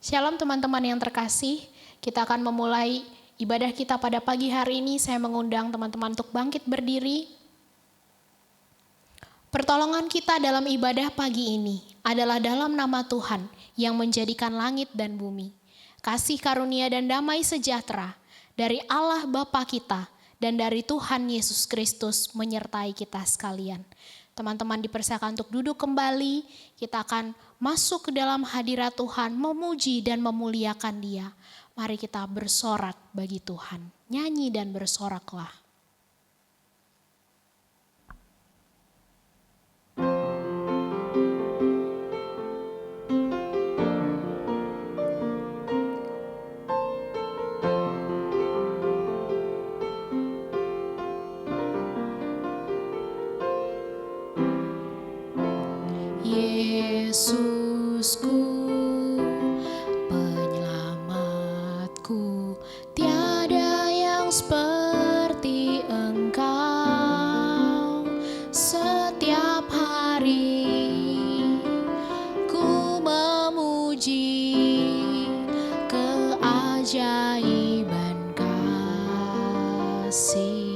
Shalom teman-teman yang terkasih, kita akan memulai ibadah kita pada pagi hari ini. Saya mengundang teman-teman untuk bangkit berdiri. Pertolongan kita dalam ibadah pagi ini adalah dalam nama Tuhan yang menjadikan langit dan bumi. Kasih karunia dan damai sejahtera dari Allah Bapa kita dan dari Tuhan Yesus Kristus menyertai kita sekalian. Teman-teman dipersilakan untuk duduk kembali, kita akan masuk ke dalam hadirat Tuhan, memuji dan memuliakan Dia. Mari kita bersorak bagi Tuhan, nyanyi dan bersoraklah. Yesusku, penyelamatku, tiada yang seperti Engkau. Setiap hari ku memuji keajaiban kasih.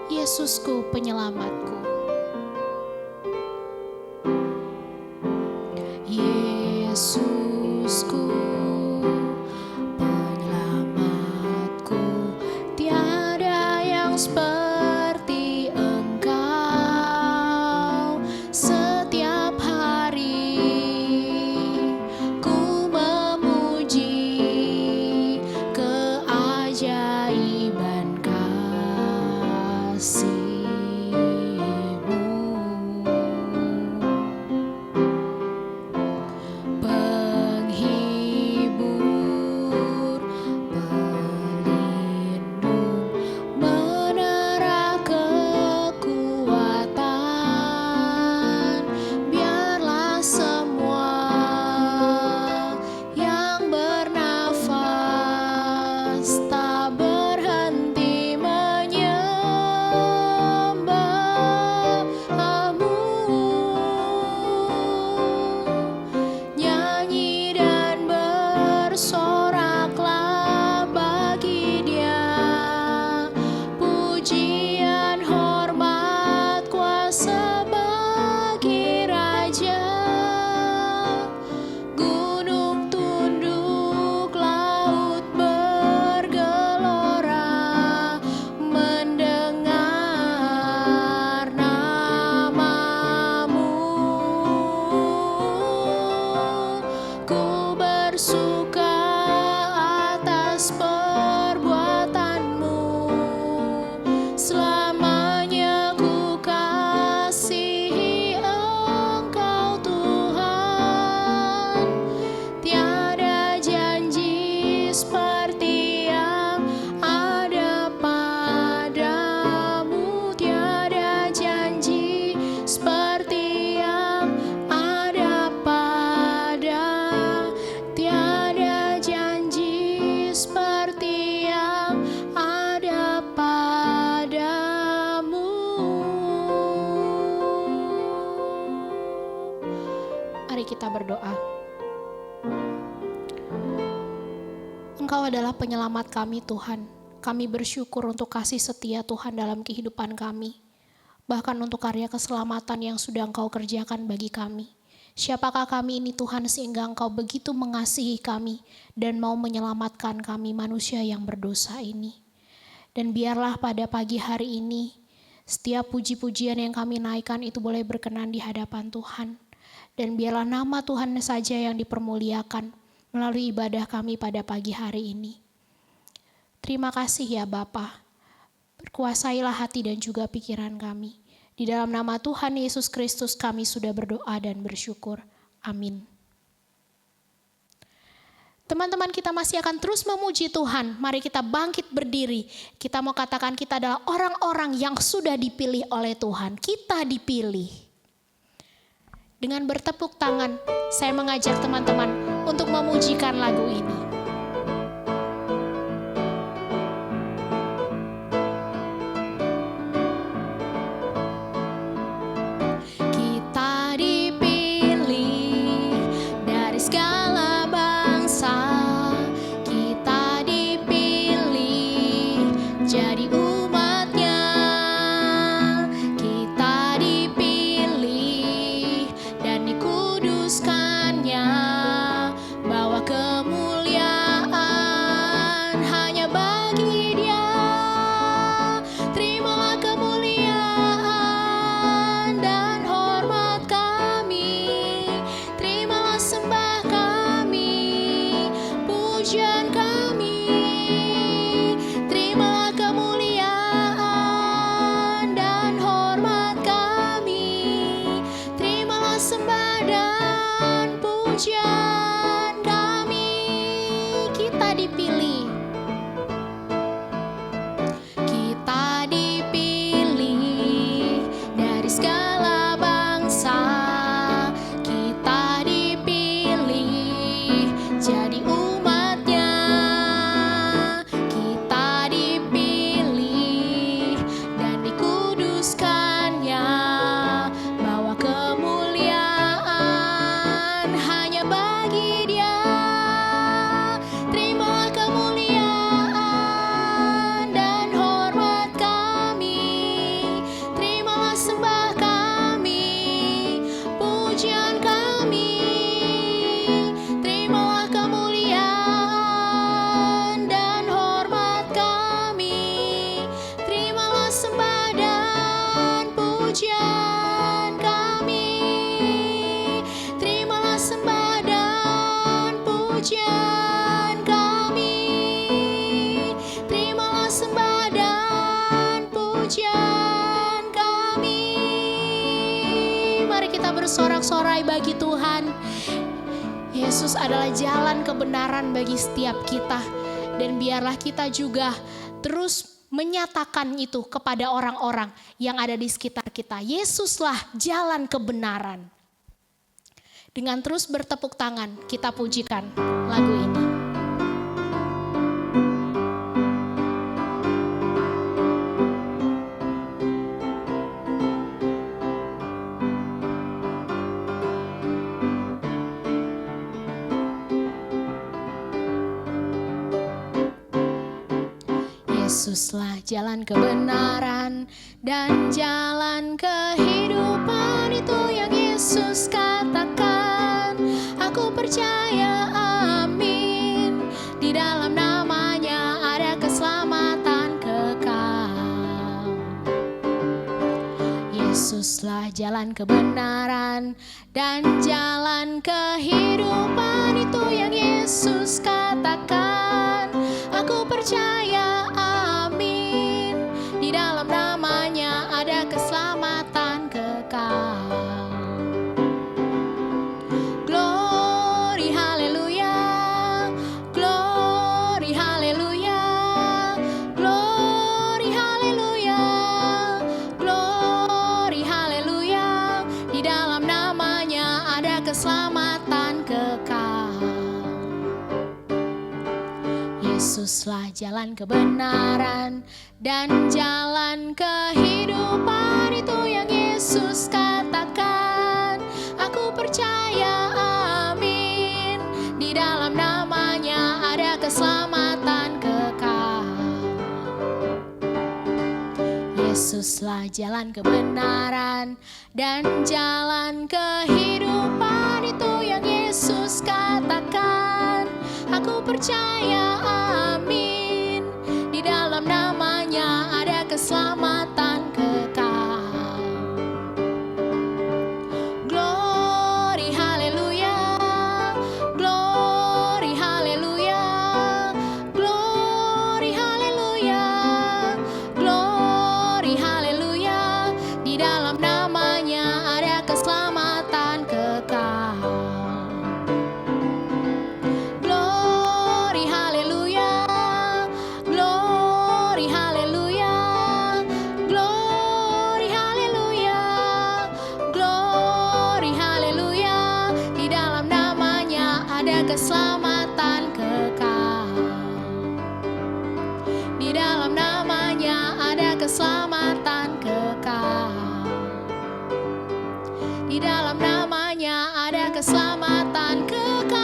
Yesusku, penyelamatku. Yesusku, penyelamatku, tiada yang seperti Engkau. Setiap hari ku memuji keajaiban kasih. Seperti yang ada pada kita berdoa. Engkau adalah penyelamat kami Tuhan. Kami bersyukur untuk kasih setia Tuhan dalam kehidupan kami. Bahkan untuk karya keselamatan yang sudah Engkau kerjakan bagi kami. Siapakah kami ini Tuhan sehingga Engkau begitu mengasihi kami dan mau menyelamatkan kami manusia yang berdosa ini. Dan biarlah pada pagi hari ini setiap puji-pujian yang kami naikkan itu boleh berkenan di hadapan Tuhan. Dan biarlah nama Tuhan saja yang dipermuliakan melalui ibadah kami pada pagi hari ini. Terima kasih ya Bapa. Berkuasailah hati dan juga pikiran kami. Di dalam nama Tuhan Yesus Kristus kami sudah berdoa dan bersyukur. Amin. Teman-teman, kita masih akan terus memuji Tuhan. Mari kita bangkit berdiri. Kita mau katakan kita adalah orang-orang yang sudah dipilih oleh Tuhan. Kita dipilih. Dengan bertepuk tangan, saya mengajak teman-teman untuk memujikan lagu ini. Kita dipilih dari segala bangsa, kita dipilih jadi umatnya, kita dipilih dan dikuduskannya, bawa kemuliaan hanya bagi Dia. Terimalah kemuliaan dan hormat kami, terimalah sembah kami, pujian kami, terimalah kemuliaan dan hormat kami, terimalah sembah dan pujian kami. Kita dipilih. Kita dipilih dari segala bangsa, kita dipilih jadi umatnya, kita dipilih dan dikuduskannya, bawa kemuliaan hanya bagi Dia. Terimalah kemuliaan dan hormat kami, terimalah sembah kami, pujian kami, terimalah kemuliaan dan hormat kami, terimalah sembah dan pujian kami, terimalah sembah dan pujian kami, terimalah sembah dan pujian kami. Mari kita bersorak-sorai bagi Tuhan. Yesus adalah jalan kebenaran bagi setiap kita. Dan biarlah kita juga terus menyatakan itu kepada orang-orang yang ada di sekitar kita. Yesuslah jalan kebenaran. Dengan terus bertepuk tangan, kita pujikan lagu ini. Yesuslah jalan kebenaran dan jalan kehidupan, itu yang Yesus katakan. Aku percaya, amin. Di dalam namanya ada keselamatan kekal. Yesuslah jalan kebenaran dan jalan kehidupan, itu yang Yesus katakan. Aku percaya, amin. Di dalam namanya ada keselamatan kekal. Glory haleluya, glory haleluya, glory haleluya, glory haleluya. Di dalam namanya ada keselamatan kekal. Yesuslah jalan kebenaran dan jalan kehidupan, itu yang Yesus katakan. Aku percaya, Di dalam namanya ada keselamatan kekal. Yesuslah jalan kebenaran dan jalan kehidupan, itu yang Yesus katakan. Aku percaya, amin. Di dalam namanya ada keselamatan kekal. Glory haleluya, glory haleluya, glory haleluya, glory haleluya. Di dalam namanya ada keselamatan kekal. Glory haleluya, glory haleluya, glory haleluya, glory haleluya. Di dalam namanya ada keselamatan kekal. Di dalam namanya ada keselamatan kekal. Di dalam namanya ada keselamatan kekal.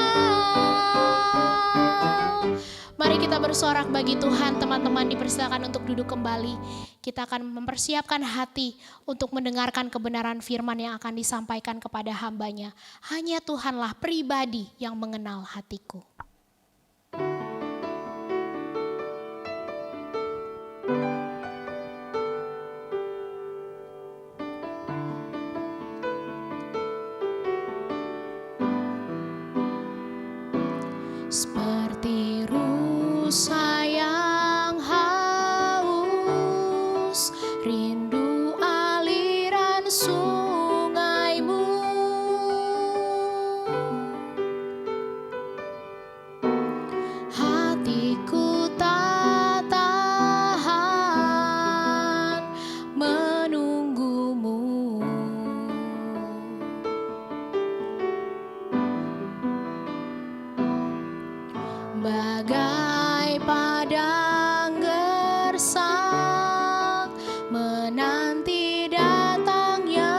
Mari kita bersorak bagi Tuhan. Teman-teman dipersilakan untuk duduk kembali. Kita akan mempersiapkan hati untuk mendengarkan kebenaran firman yang akan disampaikan kepada hamba-Nya. Hanya Tuhanlah pribadi yang mengenal hatiku. Seperti rusa yang haus, rindu aliran sungaimu. Hatiku tak tahan menunggumu. Bagai padang gersang menanti datangnya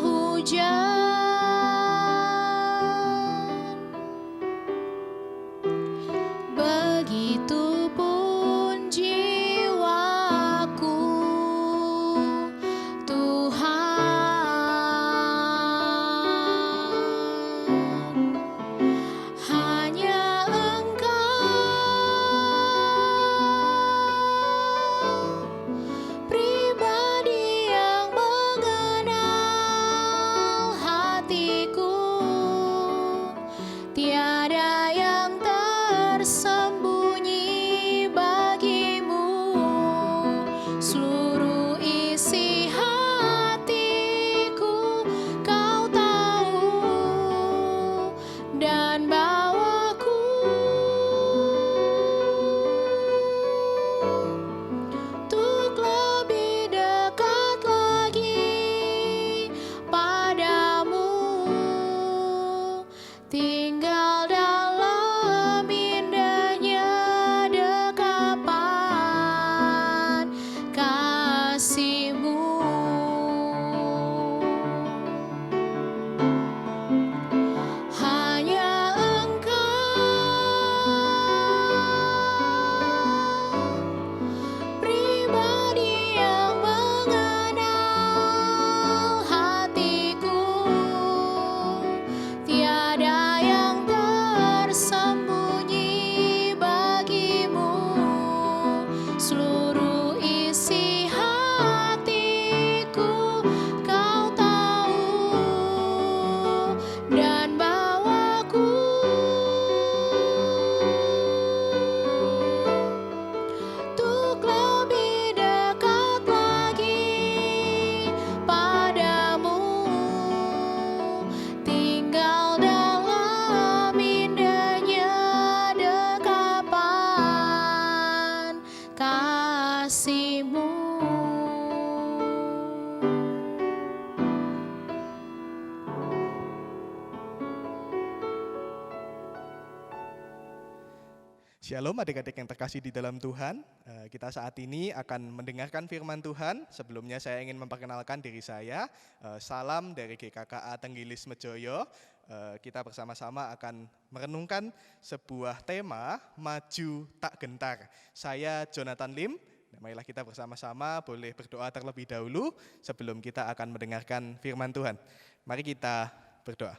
hujan, begitupun jiwaku, Tuhan. Hanya pribadi yang mengenal hatiku, tiada yang tersembunyi bagimu. Seluruh isi hatiku kau tahu, dan bawaku untuk lebih dekat lagi padamu, tinggal dalam indahnya dekapan kasih-Mu. Hanya pribadi yang mengenal hatiku, tiada yang tersembunyi bagimu. Seluruh isi hatiku kau tahu, dan bawaku untuk lebih dekat lagi padamu, tinggal dalam indahnya dekapan kasih-Mu. Shalom adik-adik yang terkasih di dalam Tuhan. Kita saat ini akan mendengarkan firman Tuhan. Sebelumnya saya ingin memperkenalkan diri saya. Salam dari GKKA Tenggilis Mejoyo. kita bersama-sama akan merenungkan sebuah tema maju tak gentar. Saya Jonathan Lim. Marilah kita bersama-sama boleh berdoa terlebih dahulu sebelum kita akan mendengarkan firman Tuhan. Mari kita berdoa.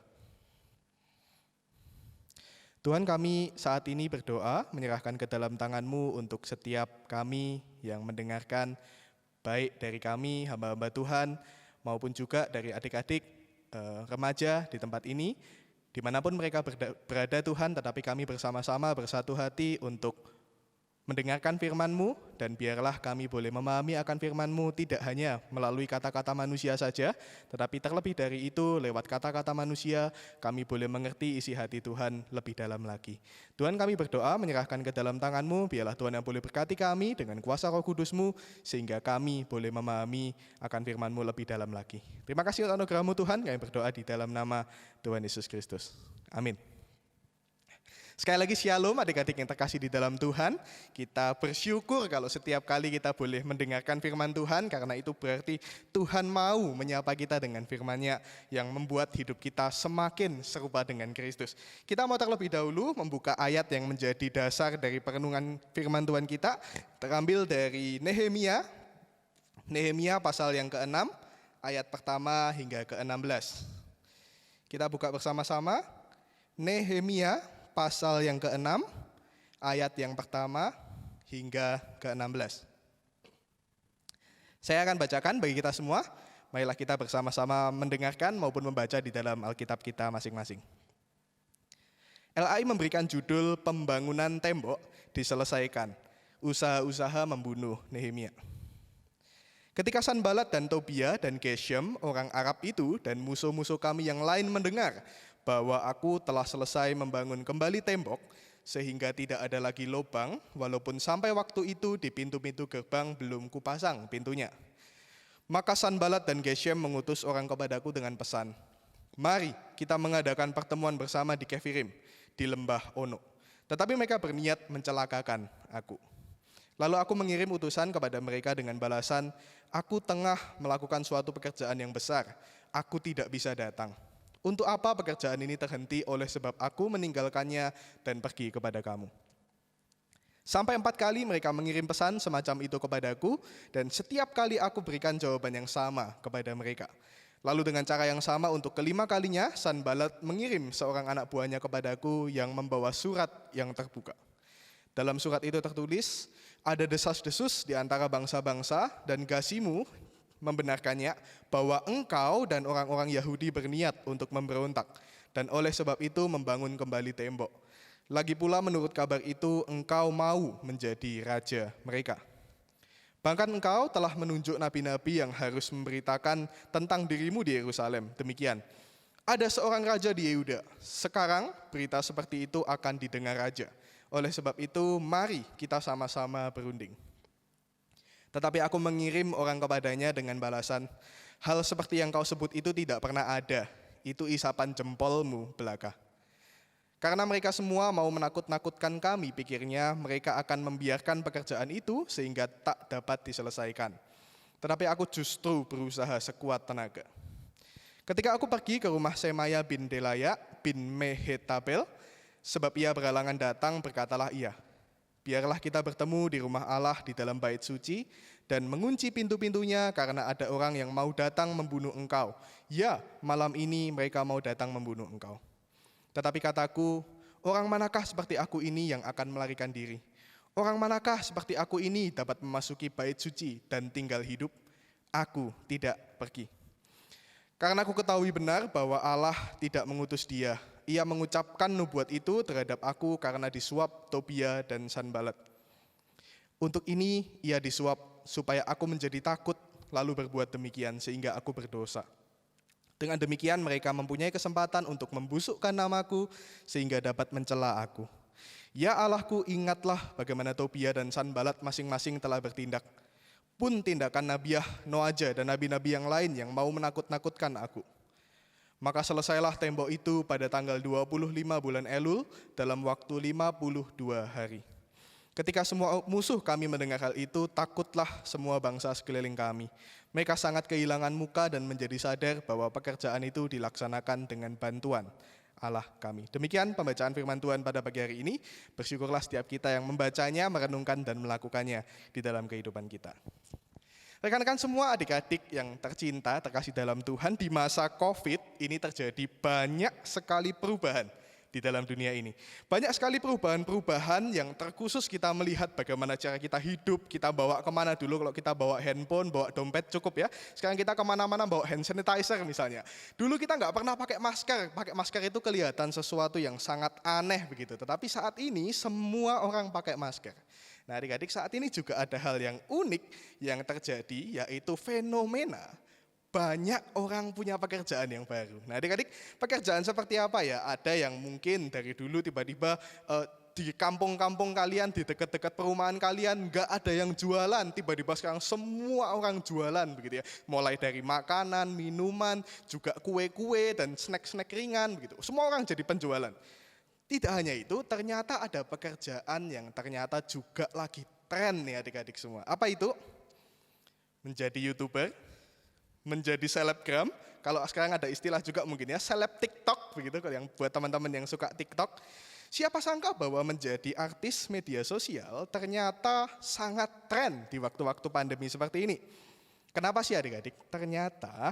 Tuhan, kami saat ini berdoa menyerahkan ke dalam tangan-Mu untuk setiap kami yang mendengarkan, baik dari kami hamba-hamba Tuhan maupun juga dari adik-adik remaja di tempat ini, dimanapun mereka berada Tuhan, tetapi kami bersama-sama bersatu hati untuk mendengarkan firman-Mu, dan biarlah kami boleh memahami akan firman-Mu tidak hanya melalui kata-kata manusia saja, tetapi terlebih dari itu lewat kata-kata manusia kami boleh mengerti isi hati Tuhan lebih dalam lagi. Tuhan, kami berdoa menyerahkan ke dalam tangan-Mu, biarlah Tuhan yang boleh berkati kami dengan kuasa Roh Kudus-Mu sehingga kami boleh memahami akan firman-Mu lebih dalam lagi. Terima kasih untuk anugerah-Mu Tuhan, kami berdoa di dalam nama Tuhan Yesus Kristus. Amin. Sekali lagi shalom adik-adik yang terkasih di dalam Tuhan. Kita bersyukur kalau setiap kali kita boleh mendengarkan firman Tuhan, karena itu berarti Tuhan mau menyapa kita dengan firman-Nya yang membuat hidup kita semakin serupa dengan Kristus. Kita mau terlebih dahulu membuka ayat yang menjadi dasar dari perenungan firman Tuhan kita, terambil dari Nehemia pasal yang ke-6, ayat pertama hingga ke-16. Kita buka bersama-sama, Nehemia pasal yang ke-6, ayat yang pertama hingga ke-16. Saya akan bacakan bagi kita semua. Marilah kita bersama-sama mendengarkan maupun membaca di dalam Alkitab kita masing-masing. LAI memberikan judul Pembangunan Tembok Diselesaikan, Usaha-usaha Membunuh Nehemia. Ketika Sanbalat dan Tobia dan Geshem, orang Arab itu, dan musuh-musuh kami yang lain mendengar bahwa aku telah selesai membangun kembali tembok, sehingga tidak ada lagi lubang, walaupun sampai waktu itu di pintu-pintu gerbang belum kupasang pintunya. Maka Sanbalat dan Geshem mengutus orang kepadaku dengan pesan, mari kita mengadakan pertemuan bersama di Kefirim, di lembah Ono. Tetapi mereka berniat mencelakakan aku. Lalu aku mengirim utusan kepada mereka dengan balasan, aku tengah melakukan suatu pekerjaan yang besar, aku tidak bisa datang. Untuk apa pekerjaan ini terhenti oleh sebab aku meninggalkannya dan pergi kepada kamu. Sampai 4 kali mereka mengirim pesan semacam itu kepadaku, dan setiap kali aku berikan jawaban yang sama kepada mereka. Lalu dengan cara yang sama untuk kelima kalinya, Sanbalat mengirim seorang anak buahnya kepadaku yang membawa surat yang terbuka. Dalam surat itu tertulis, ada desas-desus di antara bangsa-bangsa, dan Gasimu membenarkannya bahwa engkau dan orang-orang Yahudi berniat untuk memberontak, dan oleh sebab itu membangun kembali tembok. Lagi pula menurut kabar itu engkau mau menjadi raja mereka. Bahkan engkau telah menunjuk nabi-nabi yang harus memberitakan tentang dirimu di Yerusalem. Demikian, ada seorang raja di Yehuda. Sekarang berita seperti itu akan didengar raja. Oleh sebab itu mari kita sama-sama berunding. Tetapi aku mengirim orang kepadanya dengan balasan, hal seperti yang kau sebut itu tidak pernah ada, itu isapan jempolmu belaka. Karena mereka semua mau menakut-nakutkan kami, pikirnya mereka akan membiarkan pekerjaan itu sehingga tak dapat diselesaikan. Tetapi aku justru berusaha sekuat tenaga. Ketika aku pergi ke rumah Semaya bin Delaya bin Mehetabel, sebab ia berhalangan datang, berkatalah ia, biarlah kita bertemu di rumah Allah di dalam bait suci dan mengunci pintu-pintunya karena ada orang yang mau datang membunuh engkau. Ya, malam ini mereka mau datang membunuh engkau. Tetapi kataku, orang manakah seperti aku ini yang akan melarikan diri? Orang manakah seperti aku ini dapat memasuki bait suci dan tinggal hidup? Aku tidak pergi. Karena aku ketahui benar bahwa Allah tidak mengutus dia. Ia mengucapkan nubuat itu terhadap aku karena disuap Tobia dan Sanbalat. Untuk ini ia disuap supaya aku menjadi takut lalu berbuat demikian sehingga aku berdosa. Dengan demikian mereka mempunyai kesempatan untuk membusukkan namaku sehingga dapat mencela aku. Ya Allahku, ingatlah bagaimana Tobia dan Sanbalat masing-masing telah bertindak. Pun tindakan Nabiah, Noaja dan nabi-nabi yang lain yang mau menakut-nakutkan aku. Maka selesailah tembok itu pada tanggal 25 bulan Elul dalam waktu 52 hari. Ketika semua musuh kami mendengar hal itu, takutlah semua bangsa sekeliling kami. Mereka sangat kehilangan muka dan menjadi sadar bahwa pekerjaan itu dilaksanakan dengan bantuan Allah kami. Demikian pembacaan firman Tuhan pada pagi hari ini. Bersyukurlah setiap kita yang membacanya, merenungkan dan melakukannya di dalam kehidupan kita. Rekan-rekan semua, adik-adik yang tercinta, terkasih dalam Tuhan, di masa COVID ini terjadi banyak sekali perubahan di dalam dunia ini. Banyak sekali perubahan-perubahan yang terkhusus kita melihat bagaimana cara kita hidup, kita bawa kemana dulu. Kalau kita bawa handphone, bawa dompet cukup ya. Sekarang kita kemana-mana bawa hand sanitizer misalnya. Dulu kita nggak pernah pakai masker itu kelihatan sesuatu yang sangat aneh begitu. Tetapi saat ini semua orang pakai masker. Nah adik-adik, saat ini juga ada hal yang unik yang terjadi, yaitu fenomena banyak orang punya pekerjaan yang baru. Nah adik-adik, pekerjaan seperti apa ya? Ada yang mungkin dari dulu tiba-tiba di kampung-kampung kalian, di dekat-dekat perumahan kalian nggak ada yang jualan, tiba-tiba sekarang semua orang jualan begitu ya. Mulai dari makanan, minuman, juga kue-kue dan snack-snack ringan begitu. Semua orang jadi penjualan. Tidak hanya itu, ternyata ada pekerjaan yang ternyata juga lagi tren nih adik-adik semua. Apa itu? Menjadi YouTuber, menjadi selebgram. Kalau sekarang ada istilah juga mungkin ya, seleb TikTok begitu, kalau yang buat teman-teman yang suka TikTok. Siapa sangka bahwa menjadi artis media sosial ternyata sangat tren di waktu-waktu pandemi seperti ini. Kenapa sih adik-adik? Ternyata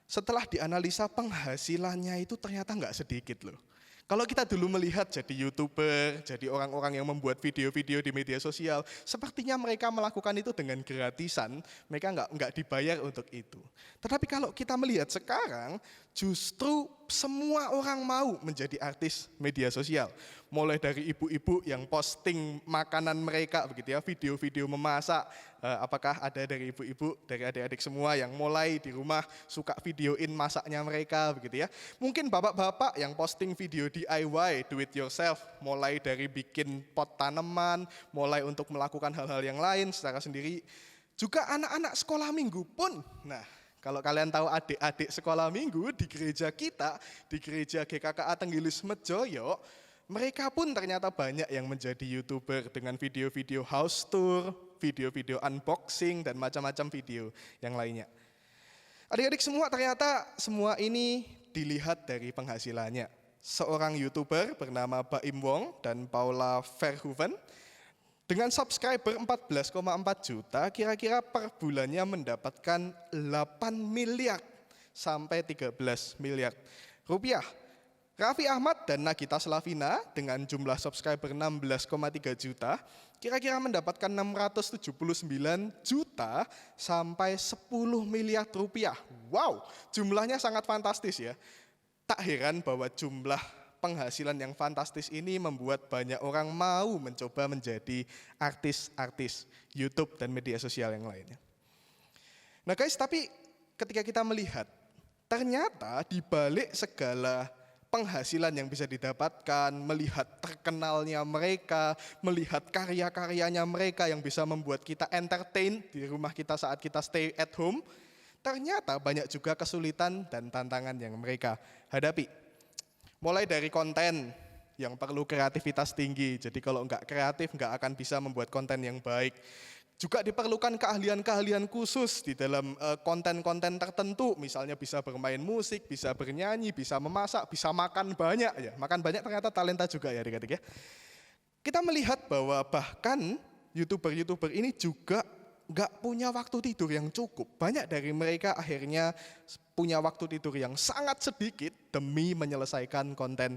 setelah dianalisa penghasilannya itu ternyata nggak sedikit loh. Kalau kita dulu melihat jadi YouTuber, jadi orang-orang yang membuat video-video di media sosial, sepertinya mereka melakukan itu dengan gratisan, mereka nggak dibayar untuk itu. Tetapi kalau kita melihat sekarang, justru semua orang mau menjadi artis media sosial. Mulai dari ibu-ibu yang posting makanan mereka, begitu ya, video-video memasak. Apakah ada dari ibu-ibu, dari adik-adik semua yang mulai di rumah suka videoin masaknya mereka, begitu ya. Mungkin bapak-bapak yang posting video DIY, do it yourself, mulai dari bikin pot tanaman, mulai untuk melakukan hal-hal yang lain secara sendiri. Juga anak-anak sekolah minggu pun, nah kalau kalian tahu adik-adik sekolah minggu di gereja kita, di gereja GKKA Tenggilis Mejoyo, mereka pun ternyata banyak yang menjadi YouTuber dengan video-video house tour, video-video unboxing, dan macam-macam video yang lainnya. Adik-adik semua, ternyata semua ini dilihat dari penghasilannya. Seorang YouTuber bernama Baim Wong dan Paula Verhoeven, dengan subscriber 14,4 juta, kira-kira per bulannya mendapatkan 8 miliar sampai 13 miliar rupiah. Raffi Ahmad dan Nagita Slavina dengan jumlah subscriber 16,3 juta, kira-kira mendapatkan 679 juta sampai 10 miliar rupiah. Wow, jumlahnya sangat fantastis ya. Tak heran bahwa jumlah penghasilan yang fantastis ini membuat banyak orang mau mencoba menjadi artis-artis YouTube dan media sosial yang lainnya. Nah guys, tapi ketika kita melihat, ternyata di balik segala penghasilan yang bisa didapatkan, melihat terkenalnya mereka, melihat karya-karyanya mereka yang bisa membuat kita entertain di rumah kita saat kita stay at home, ternyata banyak juga kesulitan dan tantangan yang mereka hadapi. Mulai dari konten yang perlu kreativitas tinggi, jadi kalau nggak kreatif nggak akan bisa membuat konten yang baik. Juga diperlukan keahlian-keahlian khusus di dalam konten-konten tertentu, misalnya bisa bermain musik, bisa bernyanyi, bisa memasak, bisa makan banyak ya. Makan banyak ternyata talenta juga ya adik-adik ya. Kita melihat bahwa bahkan YouTuber-YouTuber ini juga nggak punya waktu tidur yang cukup. Banyak dari mereka akhirnya punya waktu tidur yang sangat sedikit demi menyelesaikan konten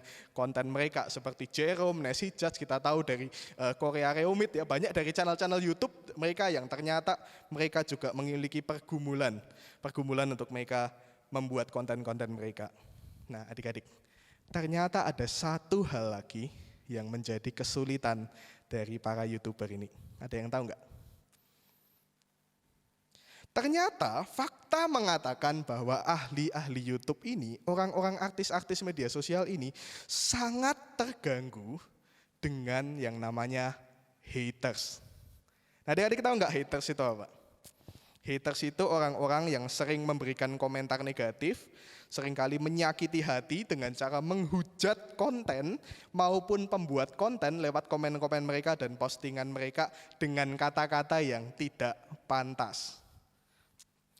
mereka. Seperti Jerome, Nessie Judge, kita tahu dari Korea Reumit ya, banyak dari channel-channel YouTube mereka yang ternyata mereka juga memiliki pergumulan untuk mereka membuat konten-konten mereka. Nah adik-adik, ternyata ada satu hal lagi yang menjadi kesulitan dari para YouTuber ini. Ada yang tahu nggak? Ternyata fakta mengatakan bahwa ahli-ahli YouTube ini, orang-orang artis-artis media sosial ini sangat terganggu dengan yang namanya haters. Nah adik-adik tahu nggak haters itu apa? Haters itu orang-orang yang sering memberikan komentar negatif, seringkali menyakiti hati dengan cara menghujat konten maupun pembuat konten lewat komen-komen mereka dan postingan mereka dengan kata-kata yang tidak pantas.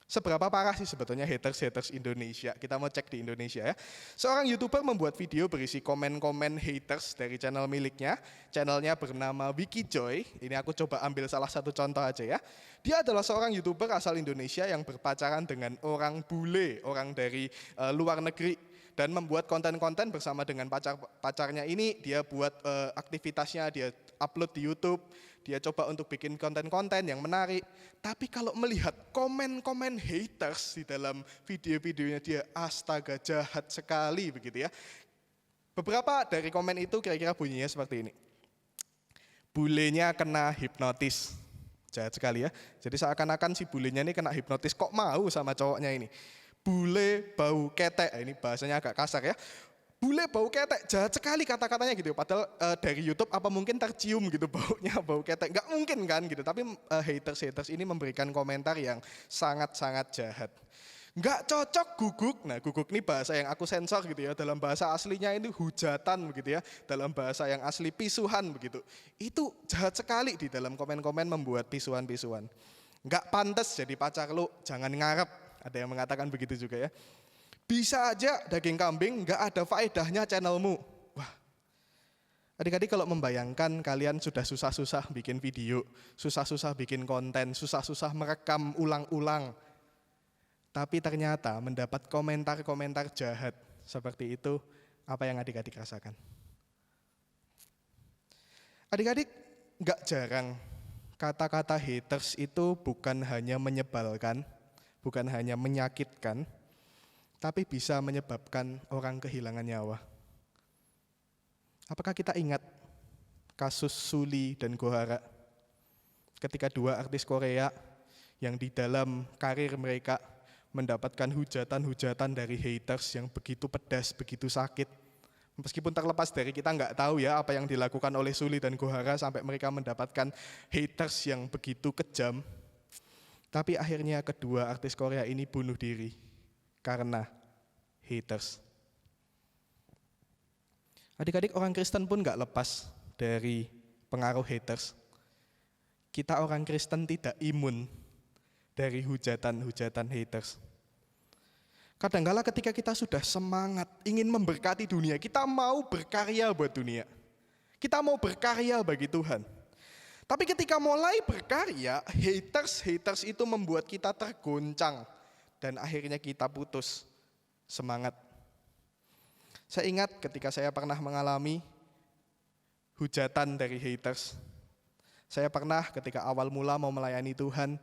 Seberapa parah sih sebetulnya haters Indonesia? Kita mau cek di Indonesia ya. Seorang YouTuber membuat video berisi komen-komen haters dari channel miliknya. Channelnya bernama Wikijoy. Ini aku coba ambil salah satu contoh aja ya. Dia adalah seorang YouTuber asal Indonesia yang berpacaran dengan orang bule, orang dari luar negeri. Dan membuat konten-konten bersama dengan pacarnya ini. Dia buat aktivitasnya, dia upload di YouTube. Dia coba untuk bikin konten-konten yang menarik. Tapi kalau melihat komen-komen haters di dalam video-videonya dia, astaga jahat sekali begitu ya. Beberapa dari komen itu kira-kira bunyinya seperti ini. Bulenya kena hipnotis. Jahat sekali ya. Jadi seakan-akan si bulenya ini kena hipnotis, kok mau sama cowoknya ini. Bule bau ketek, ini bahasanya agak kasar ya. Bule bau ketek, jahat sekali kata-katanya gitu. Padahal dari YouTube apa mungkin tercium gitu baunya, bau ketek. Nggak mungkin kan gitu. Tapi haters ini memberikan komentar yang sangat-sangat jahat. Nggak cocok guguk. Nah guguk ini bahasa yang aku sensor gitu ya. Dalam bahasa aslinya ini hujatan begitu ya. Dalam bahasa yang asli pisuhan begitu. Itu jahat sekali di dalam komen-komen membuat pisuhan-pisuhan. Nggak pantas jadi pacar lu, jangan ngarep. Ada yang mengatakan begitu juga ya. Bisa aja daging kambing nggak ada faedahnya channelmu. Wah, adik-adik kalau membayangkan kalian sudah susah-susah bikin video, susah-susah bikin konten, susah-susah merekam ulang-ulang. Tapi ternyata mendapat komentar-komentar jahat seperti itu, apa yang adik-adik rasakan? Adik-adik nggak jarang kata-kata haters itu bukan hanya menyebalkan, bukan hanya menyakitkan, tapi bisa menyebabkan orang kehilangan nyawa. Apakah kita ingat kasus Suli dan Gohara? Ketika dua artis Korea yang di dalam karir mereka mendapatkan hujatan-hujatan dari haters yang begitu pedas, begitu sakit. Meskipun terlepas dari kita nggak tahu ya apa yang dilakukan oleh Suli dan Gohara sampai mereka mendapatkan haters yang begitu kejam. Tapi akhirnya kedua artis Korea ini bunuh diri karena haters. Adik-adik orang Kristen pun gak lepas dari pengaruh haters. Kita orang Kristen tidak imun dari hujatan-hujatan haters. Kadangkala ketika kita sudah semangat ingin memberkati dunia, kita mau berkarya buat dunia. Kita mau berkarya bagi Tuhan. Tapi ketika mulai berkarya, haters itu membuat kita tergoncang. Dan akhirnya kita putus semangat. Saya ingat ketika saya pernah mengalami hujatan dari haters. Saya pernah ketika awal mula mau melayani Tuhan,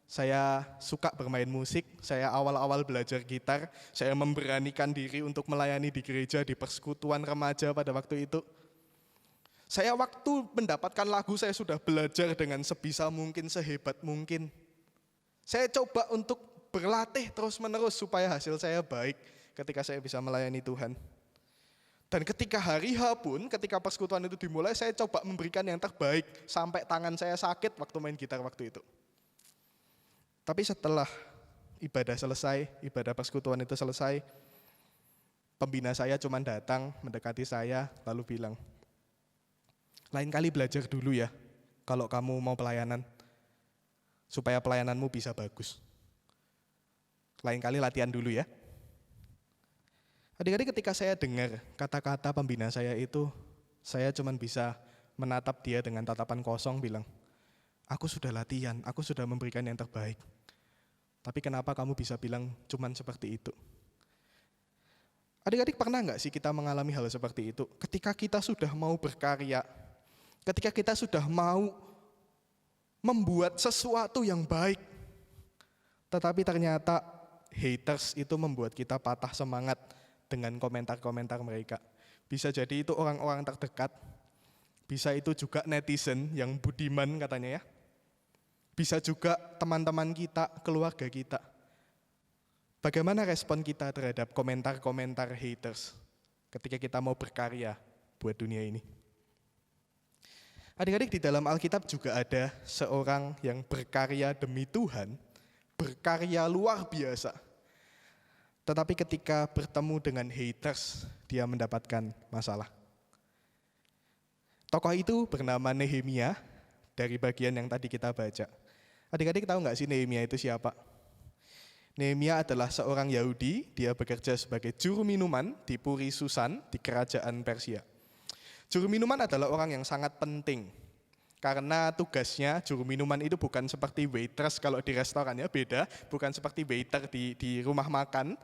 saya suka bermain musik, saya awal-awal belajar gitar, saya memberanikan diri untuk melayani di gereja, di persekutuan remaja pada waktu itu. Saya waktu mendapatkan lagu, saya sudah belajar dengan sebisa mungkin, sehebat mungkin. Saya coba untuk berlatih terus-menerus supaya hasil saya baik ketika saya bisa melayani Tuhan. Dan ketika hari H pun, ketika persekutuan itu dimulai, saya coba memberikan yang terbaik sampai tangan saya sakit waktu main gitar waktu itu. Tapi setelah ibadah selesai, ibadah persekutuan itu selesai, pembina saya cuma datang mendekati saya lalu bilang, lain kali belajar dulu ya kalau kamu mau pelayanan, supaya pelayananmu bisa bagus. Lain kali latihan dulu ya. Adik-adik ketika saya dengar kata-kata pembina saya itu, saya cuma bisa menatap dia dengan tatapan kosong bilang, aku sudah latihan, aku sudah memberikan yang terbaik. Tapi kenapa kamu bisa bilang cuma seperti itu? Adik-adik pernah nggak sih kita mengalami hal seperti itu? Ketika kita sudah mau berkarya, ketika kita sudah mau membuat sesuatu yang baik, tetapi ternyata haters itu membuat kita patah semangat dengan komentar-komentar mereka. Bisa jadi itu orang-orang terdekat, bisa itu juga netizen yang budiman katanya ya. Bisa juga teman-teman kita, keluarga kita. Bagaimana respon kita terhadap komentar-komentar haters ketika kita mau berkarya buat dunia ini? Adik-adik, di dalam Alkitab juga ada seorang yang berkarya demi Tuhan, berkarya luar biasa. Tetapi ketika bertemu dengan haters, dia mendapatkan masalah. Tokoh itu bernama Nehemia, dari bagian yang tadi kita baca. Adik-adik tahu nggak sih Nehemia itu siapa? Nehemia adalah seorang Yahudi, dia bekerja sebagai juru minuman di Puri Susan di kerajaan Persia. Juru minuman adalah orang yang sangat penting, karena tugasnya juru minuman itu bukan seperti waitress kalau di restoran ya, beda, bukan seperti waiter di rumah makan,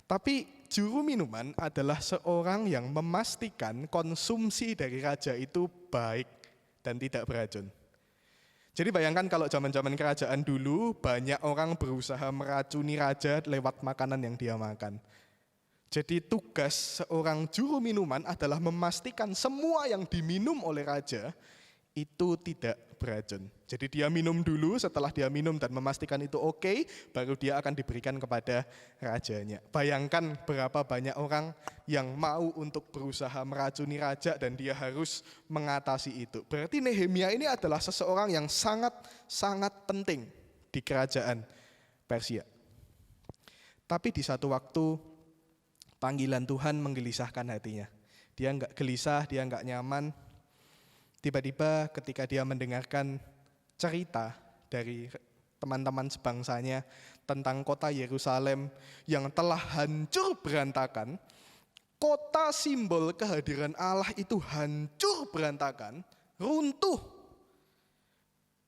tapi juru minuman adalah seorang yang memastikan konsumsi dari raja itu baik dan tidak beracun. Jadi bayangkan kalau zaman-zaman kerajaan dulu banyak orang berusaha meracuni raja lewat makanan yang dia makan. Jadi tugas seorang juru minuman adalah memastikan semua yang diminum oleh raja itu tidak beracun. Jadi dia minum dulu, setelah dia minum dan memastikan itu oke, baru dia akan diberikan kepada rajanya. Bayangkan berapa banyak orang yang mau untuk berusaha meracuni raja dan dia harus mengatasi itu. Berarti Nehemia ini adalah seseorang yang sangat penting di kerajaan Persia. Tapi di satu waktu panggilan Tuhan menggelisahkan hatinya. Dia enggak gelisah, dia enggak nyaman. Tiba-tiba ketika dia mendengarkan cerita dari teman-teman sebangsanya tentang kota Yerusalem yang telah hancur berantakan, kota simbol kehadiran Allah itu hancur berantakan, runtuh.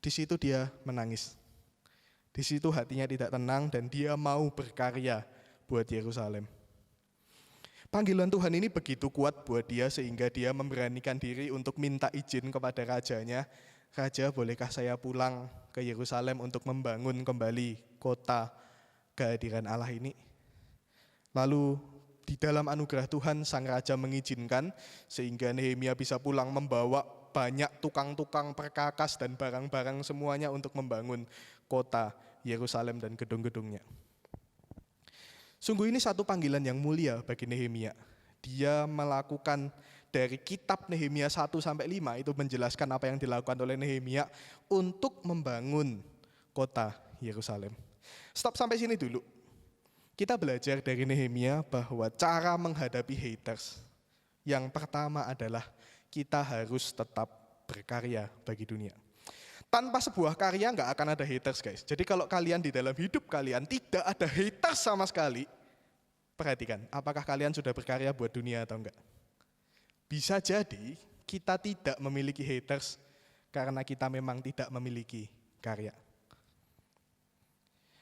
Di situ dia menangis. Di situ hatinya tidak tenang dan dia mau berkarya buat Yerusalem. Panggilan Tuhan ini begitu kuat buat dia sehingga dia memberanikan diri untuk minta izin kepada rajanya. Raja, bolehkah saya pulang ke Yerusalem untuk membangun kembali kota kehadiran Allah ini? Lalu di dalam anugerah Tuhan sang raja mengizinkan sehingga Nehemia bisa pulang membawa banyak tukang-tukang perkakas dan barang-barang semuanya untuk membangun kota Yerusalem dan gedung-gedungnya. Sungguh ini satu panggilan yang mulia bagi Nehemia. Dia melakukan dari kitab Nehemia 1-5 itu menjelaskan apa yang dilakukan oleh Nehemia untuk membangun kota Yerusalem. Stop sampai sini dulu. Kita belajar dari Nehemia bahwa cara menghadapi haters yang pertama adalah kita harus tetap berkarya bagi dunia. Tanpa sebuah karya nggak akan ada haters, guys. Jadi kalau kalian di dalam hidup kalian tidak ada haters sama sekali, perhatikan, apakah kalian sudah berkarya buat dunia atau enggak? Bisa jadi kita tidak memiliki haters karena kita memang tidak memiliki karya.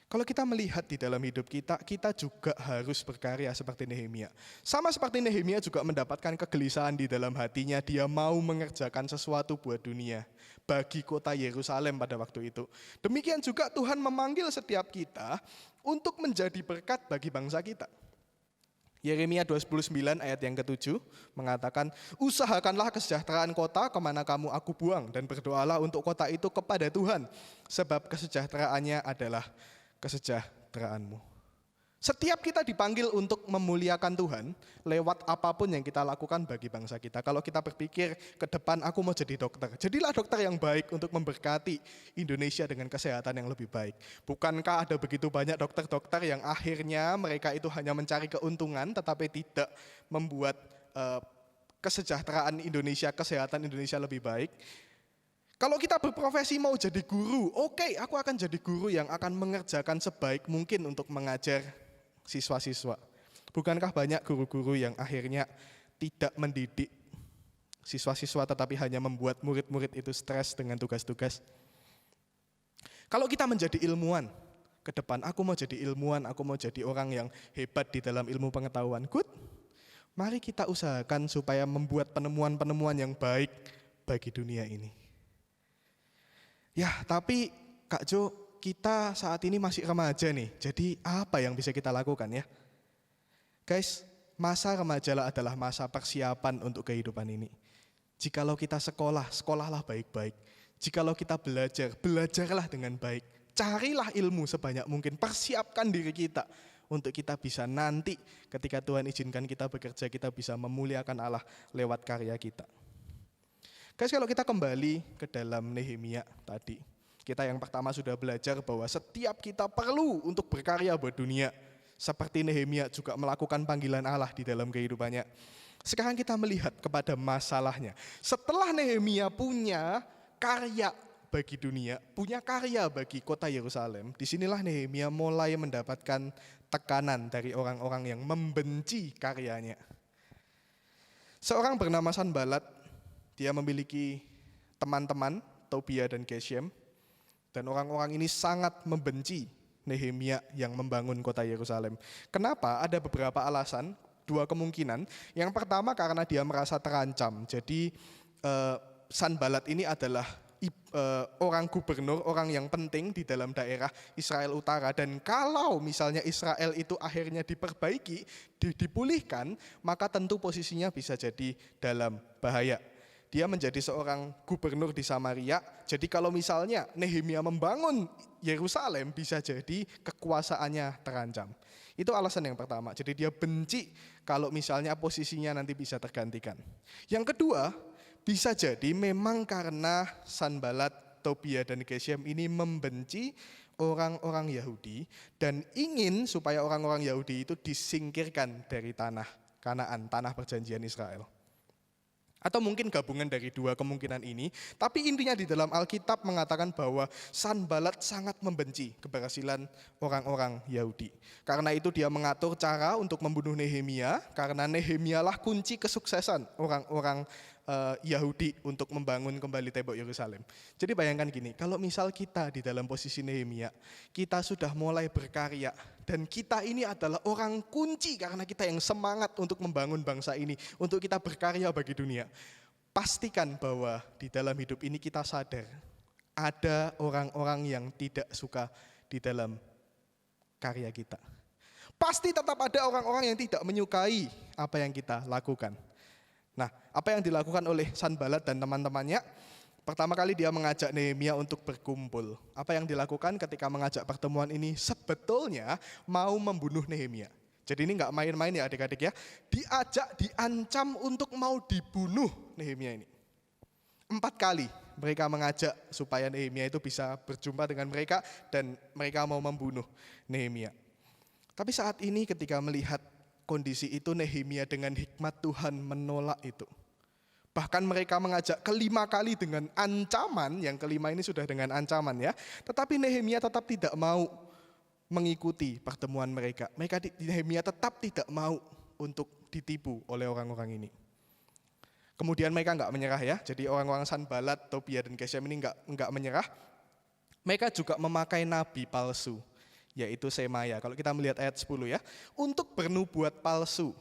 Kalau kita melihat di dalam hidup kita, kita juga harus berkarya seperti Nehemia. Sama seperti Nehemia juga mendapatkan kegelisahan di dalam hatinya, dia mau mengerjakan sesuatu buat dunia, bagi kota Yerusalem pada waktu itu. Demikian juga Tuhan memanggil setiap kita untuk menjadi berkat bagi bangsa kita. Yeremia 29 ayat yang ke-7 mengatakan, usahakanlah kesejahteraan kota kemana kamu aku buang, dan berdoalah untuk kota itu kepada Tuhan, sebab kesejahteraannya adalah kesejahteraanmu. Setiap kita dipanggil untuk memuliakan Tuhan lewat apapun yang kita lakukan bagi bangsa kita. Kalau kita berpikir ke depan aku mau jadi dokter, jadilah dokter yang baik untuk memberkati Indonesia dengan kesehatan yang lebih baik. Bukankah ada begitu banyak dokter-dokter yang akhirnya mereka itu hanya mencari keuntungan tetapi tidak membuat kesejahteraan Indonesia, kesehatan Indonesia lebih baik? Kalau kita berprofesi mau jadi guru, oke, aku akan jadi guru yang akan mengerjakan sebaik mungkin untuk mengajar siswa-siswa. Bukankah banyak guru-guru yang akhirnya tidak mendidik siswa-siswa tetapi hanya membuat murid-murid itu stres dengan tugas-tugas? Kalau kita menjadi ilmuwan, ke depan aku mau jadi ilmuwan, aku mau jadi orang yang hebat di dalam ilmu pengetahuan, good. Mari kita usahakan supaya membuat penemuan-penemuan yang baik bagi dunia ini. Ya, tapi Kak Jo, kita saat ini masih remaja nih, jadi apa yang bisa kita lakukan ya? Guys, masa remaja adalah masa persiapan untuk kehidupan ini. Jikalau kita sekolah, sekolahlah baik-baik. Jikalau kita belajar, belajarlah dengan baik. Carilah ilmu sebanyak mungkin, persiapkan diri kita untuk kita bisa nanti ketika Tuhan izinkan kita bekerja, kita bisa memuliakan Allah lewat karya kita. Guys, kalau kita kembali ke dalam Nehemia tadi, kita yang pertama sudah belajar bahwa setiap kita perlu untuk berkarya buat dunia. Seperti Nehemia juga melakukan panggilan Allah di dalam kehidupannya. Sekarang kita melihat kepada masalahnya. Setelah Nehemia punya karya bagi dunia, punya karya bagi kota Yerusalem, disinilah Nehemia mulai mendapatkan tekanan dari orang-orang yang membenci karyanya. Seorang bernama Sanbalat, dia memiliki teman-teman, Tobia dan Geshem, dan orang-orang ini sangat membenci Nehemia yang membangun kota Yerusalem. Kenapa? Ada beberapa alasan, dua kemungkinan. Yang pertama karena dia merasa terancam. Jadi Sanbalat ini adalah orang gubernur, orang yang penting di dalam daerah Israel Utara. Dan kalau misalnya Israel itu akhirnya diperbaiki, dipulihkan, maka tentu posisinya bisa jadi dalam bahaya. Dia menjadi seorang gubernur di Samaria, jadi kalau misalnya Nehemia membangun Yerusalem, bisa jadi kekuasaannya terancam. Itu alasan yang pertama, jadi dia benci kalau misalnya posisinya nanti bisa tergantikan. Yang kedua, bisa jadi memang karena Sanbalat, Tobia, dan Geshem ini membenci orang-orang Yahudi dan ingin supaya orang-orang Yahudi itu disingkirkan dari tanah Kanaan, tanah perjanjian Israel. Atau mungkin gabungan dari dua kemungkinan ini, tapi intinya di dalam Alkitab mengatakan bahwa Sanbalat sangat membenci keberhasilan orang-orang Yahudi. Karena itu dia mengatur cara untuk membunuh Nehemia, karena Nehemia lah kunci kesuksesan orang-orang Yahudi untuk membangun kembali tembok Yerusalem. Jadi bayangkan gini, kalau misal kita di dalam posisi Nehemia, kita sudah mulai berkarya, dan kita ini adalah orang kunci karena kita yang semangat untuk membangun bangsa ini, untuk kita berkarya bagi dunia. Pastikan bahwa di dalam hidup ini kita sadar, ada orang-orang yang tidak suka di dalam karya kita. Pasti tetap ada orang-orang yang tidak menyukai apa yang kita lakukan. Nah, apa yang dilakukan oleh Sanbalat dan teman-temannya? Pertama kali dia mengajak Nehemia untuk berkumpul. Apa yang dilakukan ketika mengajak pertemuan ini? Sebetulnya mau membunuh Nehemia. Jadi ini nggak main-main ya adik-adik ya. Diajak, diancam untuk mau dibunuh Nehemia ini. 4 kali mereka mengajak supaya Nehemia itu bisa berjumpa dengan mereka dan mereka mau membunuh Nehemia. Tapi saat ini ketika melihat kondisi itu, Nehemia dengan hikmat Tuhan menolak itu. Bahkan mereka mengajak kelima kali dengan ancaman, yang kelima ini sudah dengan ancaman ya. Tetapi Nehemia tetap tidak mau mengikuti pertemuan mereka. Nehemia tetap tidak mau untuk ditipu oleh orang-orang ini. Kemudian mereka enggak menyerah ya. Jadi orang-orang Sanbalat, Tobia dan Geshem ini enggak menyerah. Mereka juga memakai nabi palsu, yaitu Semaya. Kalau kita melihat ayat 10 ya, untuk bernubuat palsu.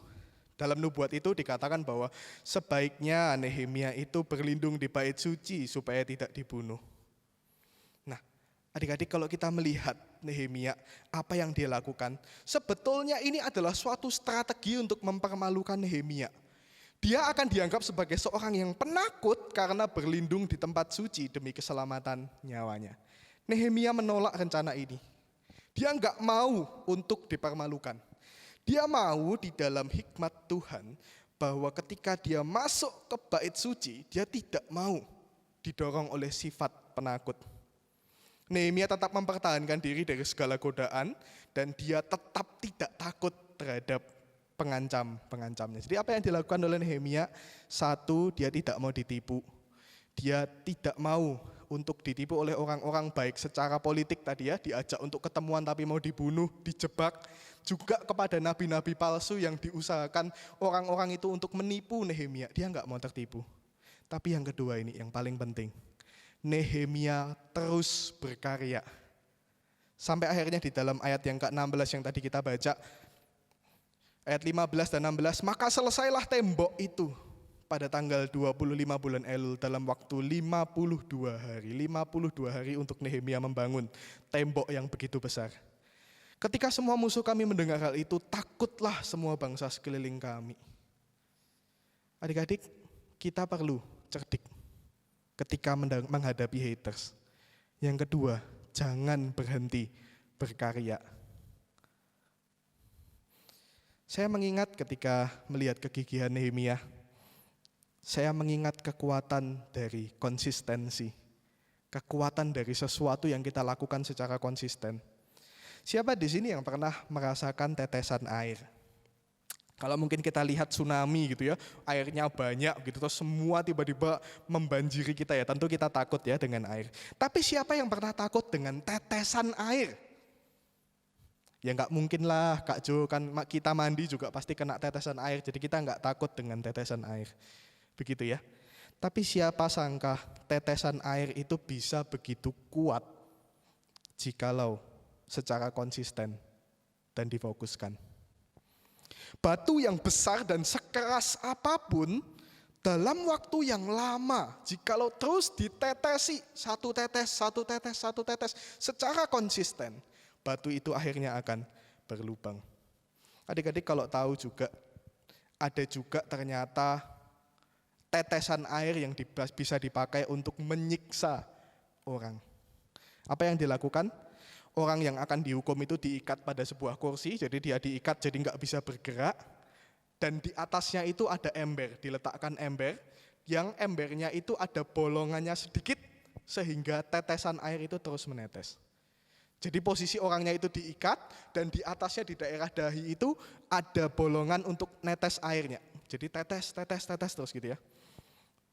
Dalam nubuat itu dikatakan bahwa sebaiknya Nehemia itu berlindung di bait suci supaya tidak dibunuh. Nah, adik-adik kalau kita melihat Nehemia, apa yang dia lakukan, sebetulnya ini adalah suatu strategi untuk mempermalukan Nehemia. Dia akan dianggap sebagai seorang yang penakut karena berlindung di tempat suci demi keselamatan nyawanya. Nehemia menolak rencana ini. Dia enggak mau untuk dipermalukan. Dia mau di dalam hikmat Tuhan bahwa ketika dia masuk ke bait suci, dia tidak mau didorong oleh sifat penakut. Nehemia tetap mempertahankan diri dari segala godaan dan dia tetap tidak takut terhadap pengancam-pengancamnya. Jadi apa yang dilakukan oleh Nehemia? Satu, dia tidak mau ditipu. Dia tidak mau untuk ditipu oleh orang-orang baik secara politik tadi ya, diajak untuk ketemuan tapi mau dibunuh, dijebak. Juga kepada nabi-nabi palsu yang diusahakan orang-orang itu untuk menipu Nehemia. Dia enggak mau tertipu. Tapi yang kedua ini yang paling penting. Nehemia terus berkarya. Sampai akhirnya di dalam ayat yang ke-16 yang tadi kita baca, ayat 15 dan 16, maka selesailah tembok itu pada tanggal 25 bulan Elul dalam waktu 52 hari. 52 hari untuk Nehemia membangun tembok yang begitu besar. Ketika semua musuh kami mendengar hal itu, takutlah semua bangsa sekeliling kami. Adik-adik, kita perlu cerdik ketika menghadapi haters. Yang kedua, jangan berhenti berkarya. Saya mengingat ketika melihat kegigihan Nehemia, saya mengingat kekuatan dari konsistensi. Kekuatan dari sesuatu yang kita lakukan secara konsisten. Siapa di sini yang pernah merasakan tetesan air? Kalau mungkin kita lihat tsunami gitu ya, airnya banyak gitu, terus semua tiba-tiba membanjiri kita ya, tentu kita takut ya dengan air. Tapi siapa yang pernah takut dengan tetesan air? Ya nggak mungkin lah Kak Jo, kan kita mandi juga pasti kena tetesan air, jadi kita nggak takut dengan tetesan air. Begitu ya. Tapi siapa sangka tetesan air itu bisa begitu kuat jikalau secara konsisten dan difokuskan. Batu yang besar dan sekeras apapun dalam waktu yang lama, jikalau terus ditetesi satu tetes secara konsisten, batu itu akhirnya akan berlubang. Adik-adik kalau tahu juga, ada juga ternyata tetesan air yang bisa dipakai untuk menyiksa orang. Apa yang dilakukan? Orang yang akan dihukum itu diikat pada sebuah kursi, jadi dia diikat jadi nggak bisa bergerak, dan di atasnya itu ada ember, diletakkan ember, yang embernya itu ada bolongannya sedikit, sehingga tetesan air itu terus menetes. Jadi posisi orangnya itu diikat, dan di atasnya di daerah dahi itu ada bolongan untuk netes airnya. Jadi tetes terus gitu ya.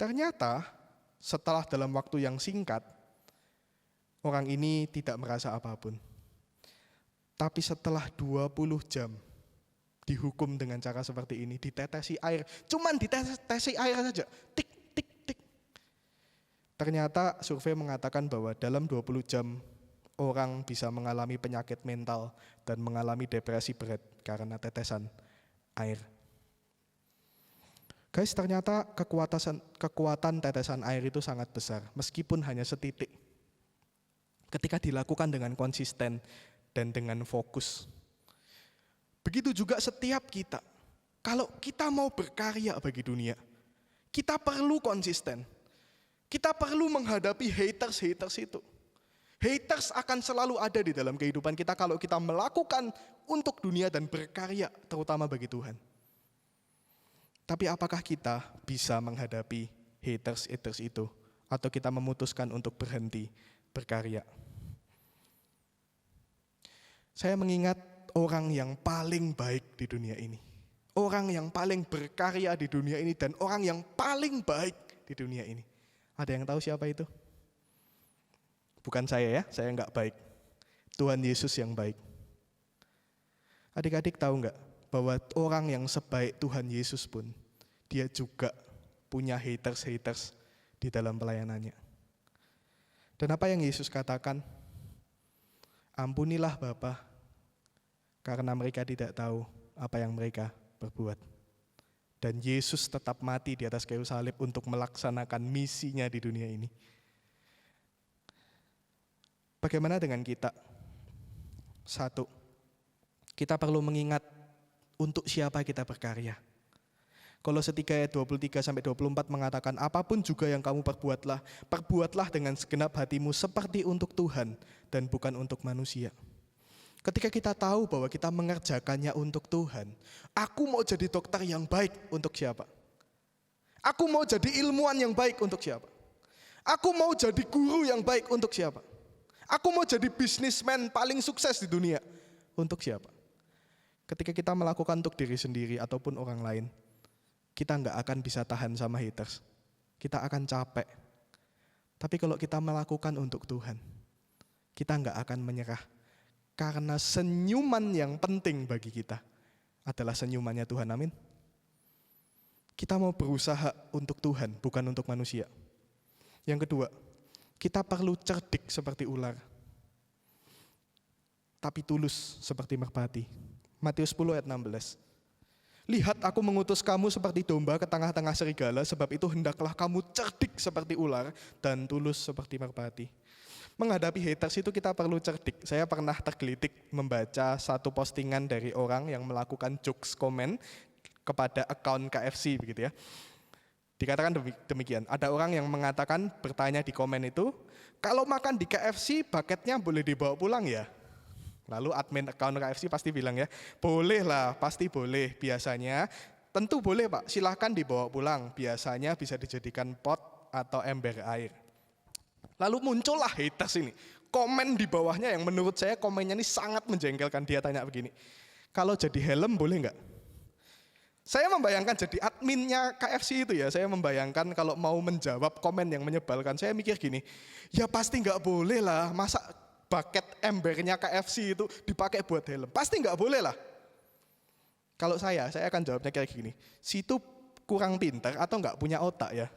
Ternyata setelah dalam waktu yang singkat, orang ini tidak merasa apapun. Tapi setelah 20 jam dihukum dengan cara seperti ini, ditetesi air, cuman ditetesi air saja, tik. Ternyata survei mengatakan bahwa dalam 20 jam orang bisa mengalami penyakit mental dan mengalami depresi berat karena tetesan air. Guys, ternyata kekuatan tetesan air itu sangat besar, meskipun hanya setitik. Ketika dilakukan dengan konsisten dan dengan fokus. Begitu juga setiap kita. Kalau kita mau berkarya bagi dunia, kita perlu konsisten. Kita perlu menghadapi haters itu. Haters akan selalu ada di dalam kehidupan kita kalau kita melakukan untuk dunia dan berkarya, terutama bagi Tuhan. Tapi apakah kita bisa menghadapi haters itu? Atau kita memutuskan untuk berhenti berkarya? Saya mengingat orang yang paling baik di dunia ini. Orang yang paling berkarya di dunia ini dan orang yang paling baik di dunia ini. Ada yang tahu siapa itu? Bukan saya ya, saya enggak baik. Tuhan Yesus yang baik. Adik-adik tahu enggak bahwa orang yang sebaik Tuhan Yesus pun, dia juga punya haters di dalam pelayanannya. Dan apa yang Yesus katakan? Ampunilah Bapa, karena mereka tidak tahu apa yang mereka berbuat. Dan Yesus tetap mati di atas kayu salib untuk melaksanakan misinya di dunia ini. Bagaimana dengan kita? Satu, kita perlu mengingat untuk siapa kita berkarya. Kolose 3 ayat 23-24 mengatakan, apapun juga yang kamu perbuatlah dengan segenap hatimu seperti untuk Tuhan dan bukan untuk manusia. Ketika kita tahu bahwa kita mengerjakannya untuk Tuhan, aku mau jadi dokter yang baik untuk siapa? Aku mau jadi ilmuwan yang baik untuk siapa? Aku mau jadi guru yang baik untuk siapa? Aku mau jadi bisnismen paling sukses di dunia untuk siapa? Ketika kita melakukan untuk diri sendiri ataupun orang lain, kita nggak akan bisa tahan sama haters. Kita akan capek. Tapi kalau kita melakukan untuk Tuhan, kita nggak akan menyerah. Karena senyuman yang penting bagi kita adalah senyumannya Tuhan, amin. Kita mau berusaha untuk Tuhan, bukan untuk manusia. Yang kedua, kita perlu cerdik seperti ular, tapi tulus seperti merpati. Matius 10 ayat 16. Lihat, aku mengutus kamu seperti domba ke tengah-tengah serigala, sebab itu hendaklah kamu cerdik seperti ular dan tulus seperti merpati. Menghadapi haters itu kita perlu cerdik. Saya pernah tergelitik membaca satu postingan dari orang yang melakukan jokes komen kepada akun KFC begitu ya. Dikatakan demikian, ada orang yang mengatakan, bertanya di komen itu, kalau makan di KFC bucketnya boleh dibawa pulang ya? Lalu admin akun KFC pasti bilang ya, boleh lah, pasti boleh. Biasanya, tentu boleh Pak, silahkan dibawa pulang. Biasanya bisa dijadikan pot atau ember air. Lalu muncullah haters ini, komen di bawahnya yang menurut saya komennya ini sangat menjengkelkan. Dia tanya begini, kalau jadi helm boleh nggak? Saya membayangkan jadi adminnya KFC itu ya, saya membayangkan kalau mau menjawab komen yang menyebalkan, saya mikir gini, ya pasti nggak boleh lah, masa bucket embernya KFC itu dipakai buat helm, pasti nggak boleh lah. Kalau saya akan jawabnya kayak gini, situ kurang pintar atau nggak punya otak ya,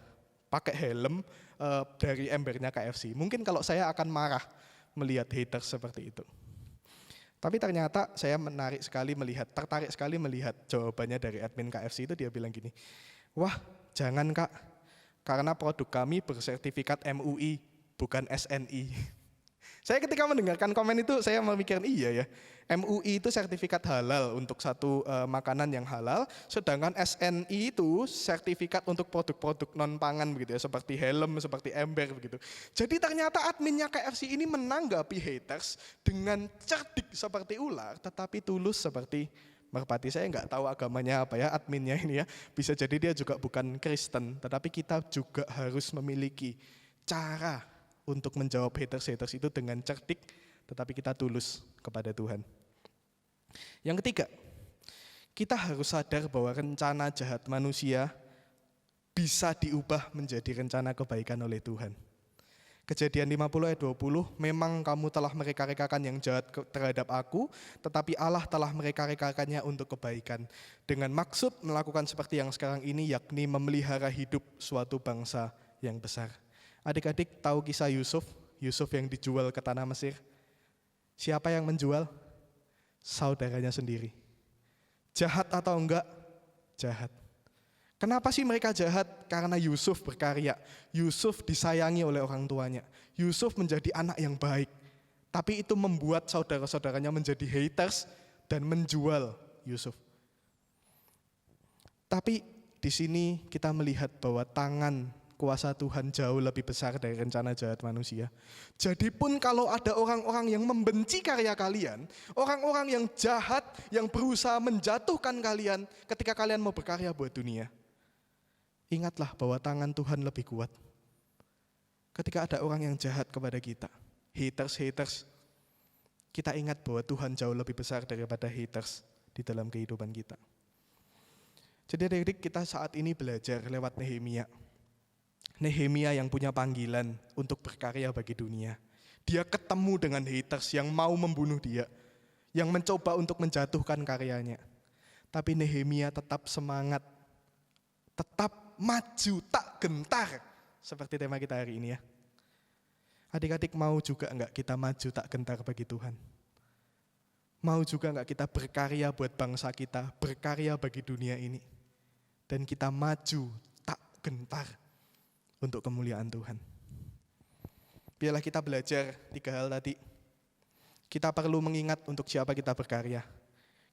pakai helm dari embernya KFC. Mungkin kalau saya akan marah melihat haters seperti itu. Tapi ternyata saya tertarik sekali melihat jawabannya dari admin KFC itu. Dia bilang gini, wah jangan Kak, karena produk kami bersertifikat MUI, bukan SNI. Saya ketika mendengarkan komen itu, saya memikirkan iya ya, MUI itu sertifikat halal untuk satu makanan yang halal, sedangkan SNI itu sertifikat untuk produk-produk non-pangan begitu ya, seperti helm, seperti ember begitu. Jadi ternyata adminnya KFC ini menanggapi haters dengan cerdik seperti ular, tetapi tulus seperti merpati. Saya nggak tahu agamanya apa ya adminnya ini ya, bisa jadi dia juga bukan Kristen, tetapi kita juga harus memiliki cara untuk menjawab haters itu dengan cerdik, tetapi kita tulus kepada Tuhan. Yang ketiga, kita harus sadar bahwa rencana jahat manusia bisa diubah menjadi rencana kebaikan oleh Tuhan. Kejadian 50 ayat 20, memang kamu telah mereka-rekakan yang jahat terhadap aku, tetapi Allah telah mereka-rekakannya untuk kebaikan. Dengan maksud melakukan seperti yang sekarang ini, yakni memelihara hidup suatu bangsa yang besar. Adik-adik tahu kisah Yusuf yang dijual ke tanah Mesir? Siapa yang menjual? Saudaranya sendiri. Jahat atau enggak? Jahat. Kenapa sih mereka jahat? Karena Yusuf berkarya. Yusuf disayangi oleh orang tuanya. Yusuf menjadi anak yang baik. Tapi itu membuat saudara-saudaranya menjadi haters dan menjual Yusuf. Tapi di sini kita melihat bahwa tangan kuasa Tuhan jauh lebih besar dari rencana jahat manusia. Jadi pun kalau ada orang-orang yang membenci karya kalian, orang-orang yang jahat, yang berusaha menjatuhkan kalian ketika kalian mau berkarya buat dunia, ingatlah bahwa tangan Tuhan lebih kuat. Ketika ada orang yang jahat kepada kita, haters, kita ingat bahwa Tuhan jauh lebih besar daripada haters di dalam kehidupan kita. Jadi adik-adik, kita saat ini belajar lewat Nehemia. Nehemia yang punya panggilan untuk berkarya bagi dunia. Dia ketemu dengan haters yang mau membunuh dia, yang mencoba untuk menjatuhkan karyanya. Tapi Nehemia tetap semangat, tetap maju, tak gentar. Seperti tema kita hari ini ya. Adik-adik, mau juga enggak kita maju tak gentar bagi Tuhan? Mau juga enggak kita berkarya buat bangsa kita, berkarya bagi dunia ini? Dan kita maju tak gentar untuk kemuliaan Tuhan. Biarlah kita belajar 3 hal tadi. Kita perlu mengingat untuk siapa kita berkarya.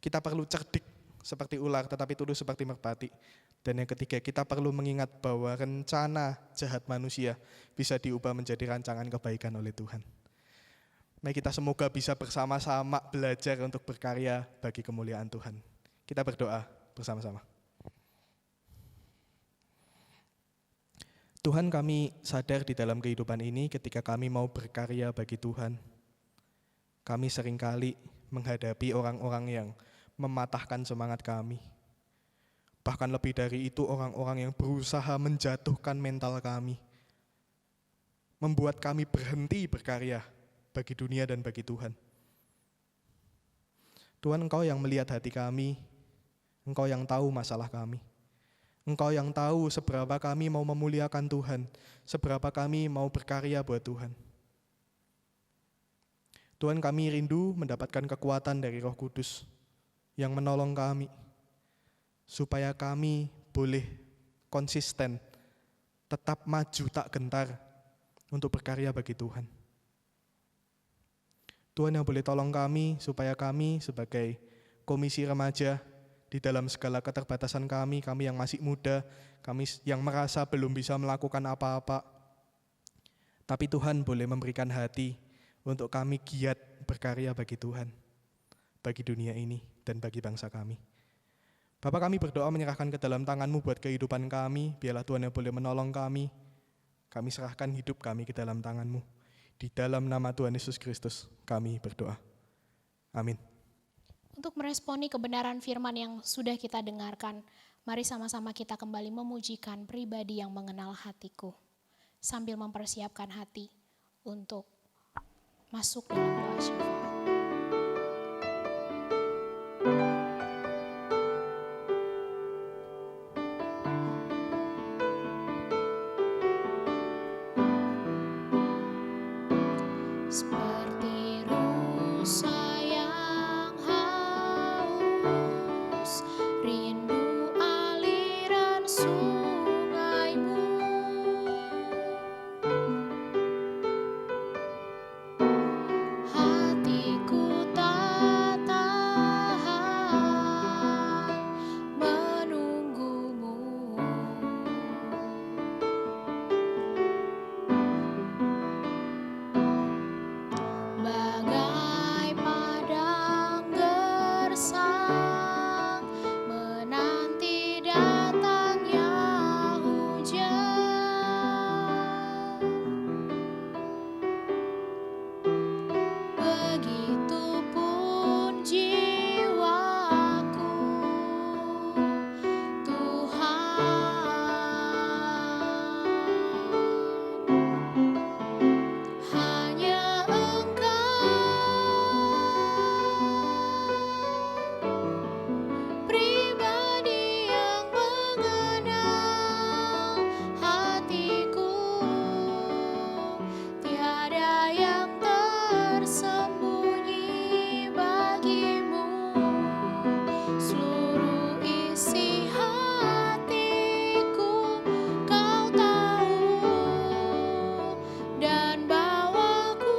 Kita perlu cerdik seperti ular tetapi tulus seperti merpati. Dan yang ketiga, kita perlu mengingat bahwa rencana jahat manusia bisa diubah menjadi rancangan kebaikan oleh Tuhan. Mari kita semoga bisa bersama-sama belajar untuk berkarya bagi kemuliaan Tuhan. Kita berdoa bersama-sama. Tuhan, kami sadar di dalam kehidupan ini ketika kami mau berkarya bagi Tuhan, kami seringkali menghadapi orang-orang yang mematahkan semangat kami. Bahkan lebih dari itu, orang-orang yang berusaha menjatuhkan mental kami, membuat kami berhenti berkarya bagi dunia dan bagi Tuhan. Tuhan, Engkau yang melihat hati kami, Engkau yang tahu masalah kami. Engkau yang tahu seberapa kami mau memuliakan Tuhan, seberapa kami mau berkarya buat Tuhan. Tuhan, kami rindu mendapatkan kekuatan dari Roh Kudus yang menolong kami, supaya kami boleh konsisten, tetap maju tak gentar untuk berkarya bagi Tuhan. Tuhan yang boleh tolong kami, supaya kami sebagai komisi remaja, di dalam segala keterbatasan kami yang masih muda, kami yang merasa belum bisa melakukan apa-apa. Tapi Tuhan boleh memberikan hati untuk kami giat berkarya bagi Tuhan, bagi dunia ini dan bagi bangsa kami. Bapa, kami berdoa menyerahkan ke dalam tangan-Mu buat kehidupan kami, biarlah Tuhan yang boleh menolong kami. Kami serahkan hidup kami ke dalam tangan-Mu. Di dalam nama Tuhan Yesus Kristus kami berdoa. Amin. Untuk meresponi kebenaran firman yang sudah kita dengarkan, Mari sama-sama kita kembali memujikan pribadi yang mengenal hatiku, sambil mempersiapkan hati untuk masuk dalam doa syafaat. Seperti rusa yang haus, rindu aliran sungaimu. Hatiku tak tahan menunggumu. Bagai padang gersang menanti datangnya hujan. Begitupun jiwaku, Tuhan. Hanya Engkau, pribadi yang mengenal hatiku. Tiada yang tersembunyi bagimu. Seluruh isi hatiku Kau tahu dan bawaku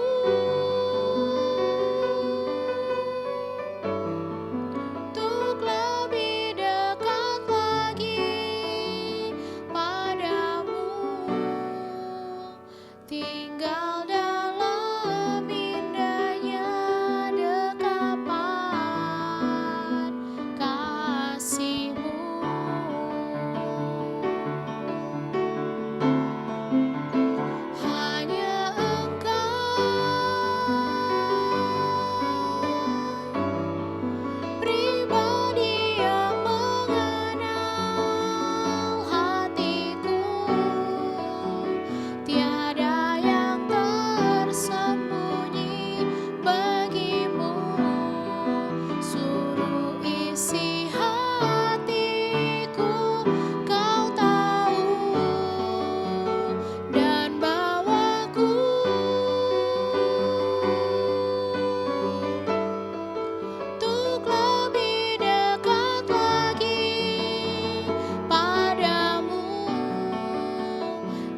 untuk lebih dekat lagi padamu, tinggal dalam indahnya dekapan kasih-Mu. Hanya Engkau, pribadi yang mengenal hatiku. Tiada yang tersembunyi bagimu. Seluruh isi hatiku Kau tahu dan bawaku untuk lebih dekat lagi padamu,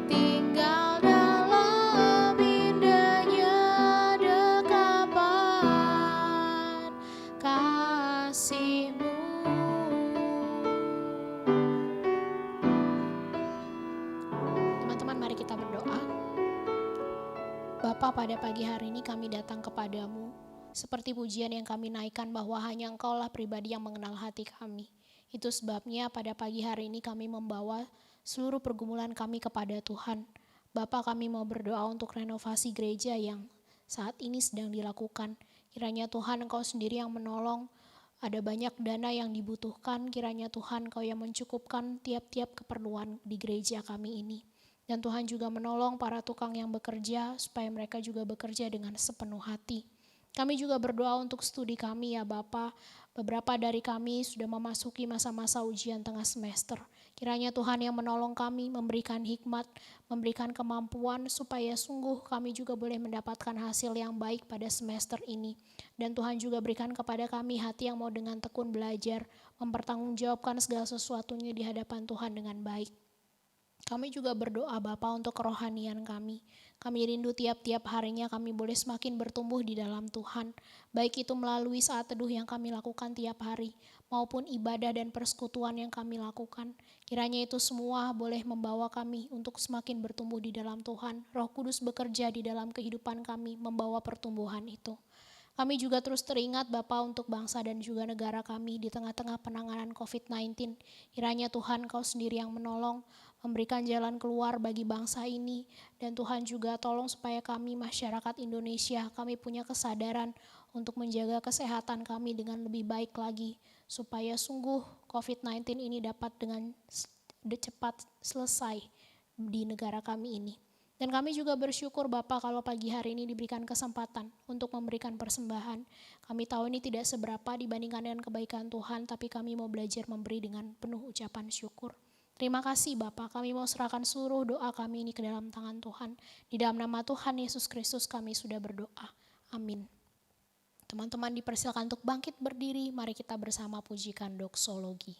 tinggal dalam indahnya dekapan kasih-Mu. Teman-teman, mari kita berdoa. Bapa, pada pagi hari ini kami datang kepadamu, seperti pujian yang kami naikkan bahwa hanya Engkaulah pribadi yang mengenal hati kami. Itu sebabnya pada pagi hari ini kami membawa seluruh pergumulan kami kepada Tuhan. Bapa, kami mau berdoa untuk renovasi gereja yang saat ini sedang dilakukan. Kiranya Tuhan Engkau sendiri yang menolong. Ada banyak dana yang dibutuhkan, kiranya Tuhan Kau yang mencukupkan tiap-tiap keperluan di gereja kami ini. Dan Tuhan juga menolong para tukang yang bekerja supaya mereka juga bekerja dengan sepenuh hati. Kami juga berdoa untuk studi kami ya Bapa. Beberapa dari kami sudah memasuki masa-masa ujian tengah semester. Kiranya Tuhan yang menolong kami, memberikan hikmat, memberikan kemampuan supaya sungguh kami juga boleh mendapatkan hasil yang baik pada semester ini. Dan Tuhan juga berikan kepada kami hati yang mau dengan tekun belajar, mempertanggungjawabkan segala sesuatunya di hadapan Tuhan dengan baik. Kami juga berdoa Bapa untuk kerohanian kami. Kami rindu tiap-tiap harinya kami boleh semakin bertumbuh di dalam Tuhan. Baik itu melalui saat teduh yang kami lakukan tiap hari, maupun ibadah dan persekutuan yang kami lakukan. Kiranya itu semua boleh membawa kami untuk semakin bertumbuh di dalam Tuhan. Roh Kudus bekerja di dalam kehidupan kami, membawa pertumbuhan itu. Kami juga terus teringat Bapa untuk bangsa dan juga negara kami di tengah-tengah penanganan COVID-19. Kiranya Tuhan Kau sendiri yang menolong, memberikan jalan keluar bagi bangsa ini. Dan Tuhan juga tolong supaya kami masyarakat Indonesia, kami punya kesadaran untuk menjaga kesehatan kami dengan lebih baik lagi. supaya sungguh COVID-19 ini dapat dengan cepat selesai di negara kami ini. Dan kami juga bersyukur Bapak kalau pagi hari ini diberikan kesempatan untuk memberikan persembahan. Kami tahu ini tidak seberapa dibandingkan dengan kebaikan Tuhan, tapi kami mau belajar memberi dengan penuh ucapan syukur. Terima kasih Bapak, kami mau serahkan seluruh doa kami ini ke dalam tangan Tuhan. Di dalam nama Tuhan Yesus Kristus kami sudah berdoa. Amin. Teman-teman dipersilakan untuk bangkit berdiri, mari kita bersama pujikan doksologi.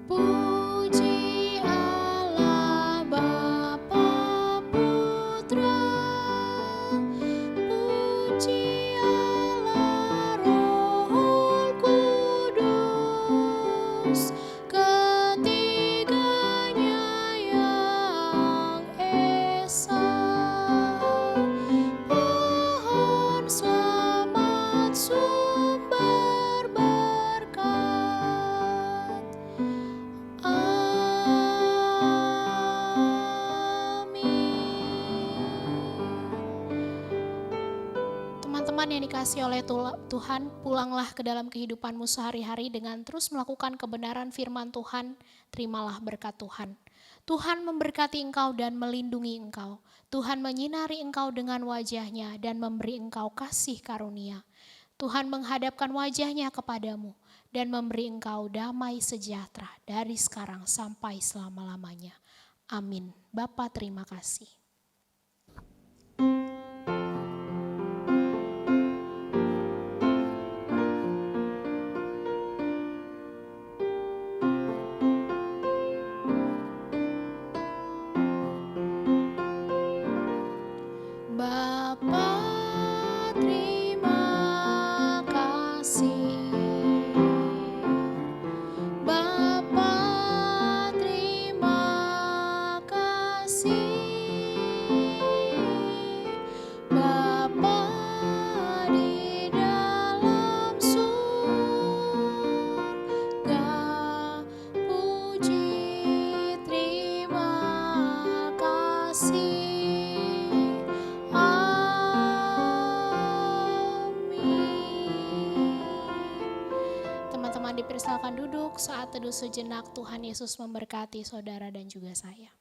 Puji Allah Bapa Putra, puji Allah Roh Kudus, ketiganya yang esa. Pohon selamat sumber berkat. Teman-teman yang dikasihi oleh Tuhan, pulanglah ke dalam kehidupanmu sehari-hari dengan terus melakukan kebenaran firman Tuhan, terimalah berkat Tuhan. Tuhan memberkati engkau dan melindungi engkau. Tuhan menyinari engkau dengan wajahnya dan memberi engkau kasih karunia. Tuhan menghadapkan wajahnya kepadamu dan memberi engkau damai sejahtera dari sekarang sampai selama-lamanya. Amin. Bapa terima kasih. Bapa terima kasih. Bapa terima kasih. Bapa di dalam surga, puji terima kasih. Teman-teman dipersilakan duduk, saat teduh sejenak. Tuhan Yesus memberkati saudara dan juga saya.